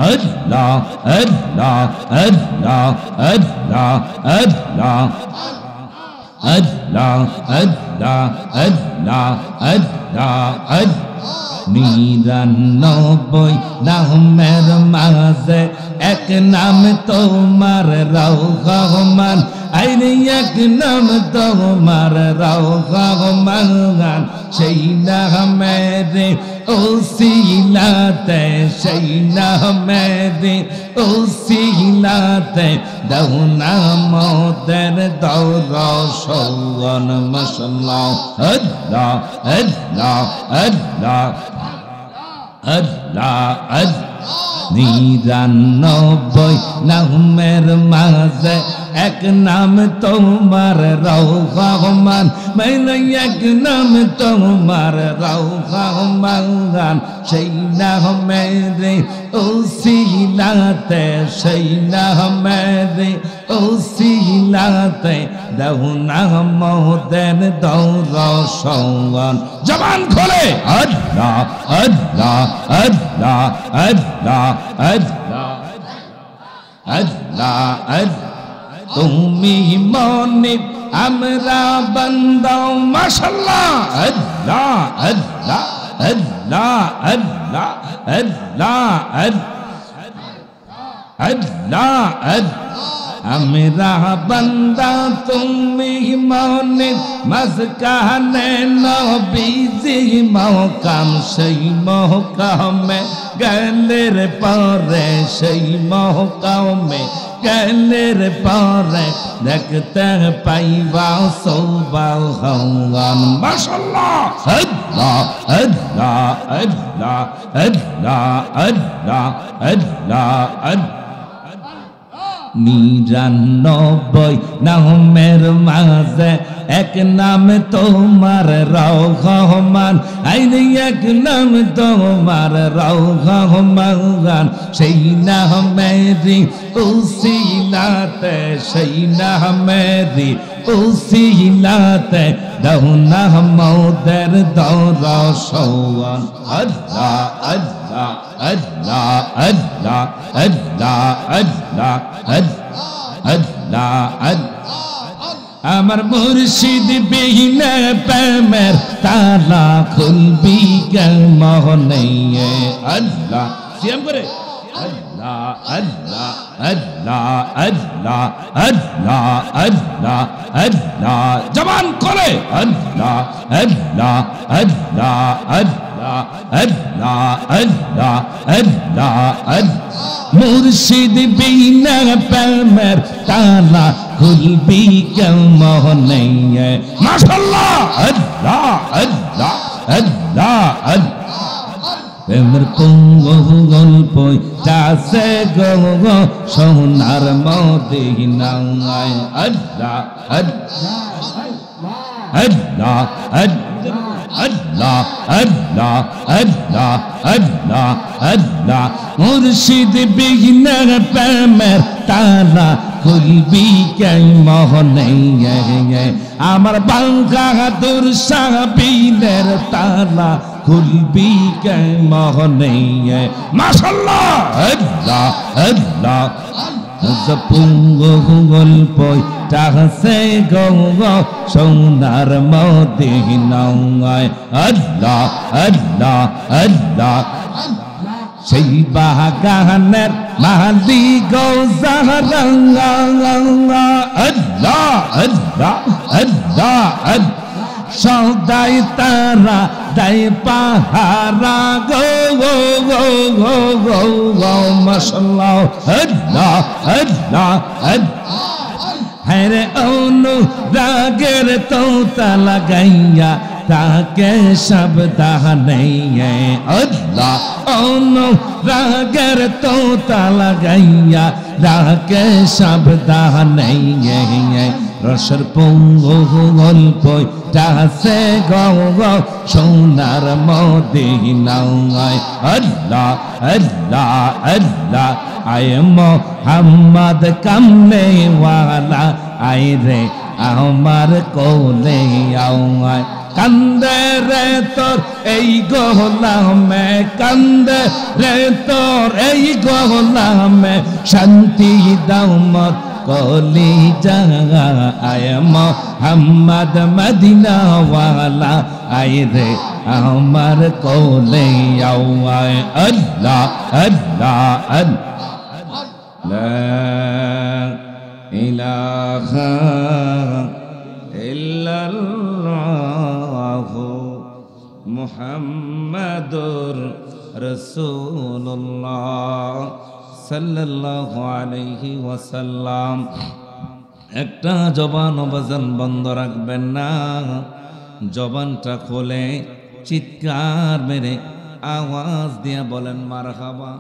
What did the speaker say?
আল্লাহ আল্লাহ আল্লাহ আল্লাহ আল্লাহ আল্লাহ আল্লাহ আল্লাহ আল্লাহ নিরানব্বই নামের মাঝে এক নাম তোমার রহমান আইরে এক নাম তোমার রহমান সেই নামেরে ওসিলাতে সেই নামেরে ওসিলাতে দাও নামদের দৌরসন মাশাআল্লাহ আল্লাহ আল্লাহ আল্লাহ আল্লাহ আল্লাহ নিরানব্বই নামের মাঝে এক নাম তোমার রহমান মানে এক নাম তোমার রহমান সেই নামেরে ওসিলাতে সেই নামেরে ওসিলাতে দাও নামদের দৌরসন জবান খোলে আল্লাহ আল্লাহ আল্লাহ আল্লাহ আল্লাহ আল্লাহ আল্লাহ তুমি মনে আমরা বান্দা মাশাআল্লাহ আল্লাহ আল্লাহ আল্লাহ আল্লাহ আল্লাহ আল্লাহ আল্লাহ আমরা বান্দা তুমি মনে মসকানে নবীজি মহকাম সেই মহকামে গেলের পরে সেই মহকামে গেলের পরে দেখতে পাইবা সুবহান মাশাআল্লাহ আল্লাহ আল্লাহ আল্লাহ আল্লাহ আল্লাহ আল্লাহ আল্লাহ নিরানব্বই নামের মাঝে এক নাম তোমার রহমান আইরে এক নাম তোমার রহমান সেই নামেরি ওসিলাতে সেই নামেরি ওসিলাতে দাও নামদের দৌরসন আল্লাহ আল্লাহ আল্লাহ আল্লাহ আল্লাহ আল্লাহ আল্লাহ আল্লাহ আমার মুর্শিদ বিহীনে প্রেমের তালা খুলবি মোহনে আল্লাহ সিয়াম করে আল্লাহ আল্লাহ আল্লাহ আল্লাহ আল্লাহ আল্লাহ আল্লাহ জবান করে আল্লাহ আল্লাহ আল্লাহ আল্লাহ আল্লাহ আল্লাহ আল্লাহ আল্লাহ মুর্শিদ বিনা প্রেমের তালা খুলবি মোহনে মাশাআল্লাহ আল্লাহ আল্লাহ আল্লাহ আল্লাহ প্রেমের গল্প চাষে গো সোনার মদিনায় আল্লাহ আল্লাহ আল্লাহ আল্লাহ আল্লাহ আল্লাহ আল্লাহ আল্লাহ মুর্শিদ বিঘ্ন প্রেমের তালা খুলবি মোহনে আমার বাঙ্গাদুর সাবিনের তালা খুলবি মোহনে মাশাআল্লাহ আল্লাহ আল্লাহ গল্প চাষে গো সোনার মদিনায় আল্লাহ আল্লাহ আল্লাহ সেই বাগানের মালিক জাহরাঙ্গা আল্লাহ আল্লাহ আল্লাহ আল্লাহ সদাই তারা দাই পাহারা গো গো গো গো গো গো মাশাআল্লাহ আল্লাহ আল্লাহ আল্লাহ হরে অনু রাগের তোতা লাগাইয়া তাকে শব্দানে আল্লাহ অনু রাগের তোতা লাগাইয়া তাকে শব্দানে রসর গল্প চাষে গো সোনার মদিনায় আল্লাহ আল্লাহ আল্লাহ আয় মোহাম্মদ কামনে ওয়ালা আয় রে আমার কোলে আয় কান্দে রে তোর এই গোলামে, কান্দে রে তোর এই গোলামে, শান্তি দাও মোর কলি যায় মোহাম্মদ মদিনা ওয়ালা আয় রে আমার কোলে আয় আল্লাহ আল্লাহ আল্লাহ লা ইলাহা ইল্লাল্লাহ মুহাম্মাদুর রাসূলুল্লাহ সাল্লাল্লাহু আলাইহি ওয়াসাল্লাম। একটা জবান অবজান বন্ধ রাখবেন না, জবানটা খোলে চিৎকার মেরে আওয়াজ দিয়ে বলেন মারহাবা।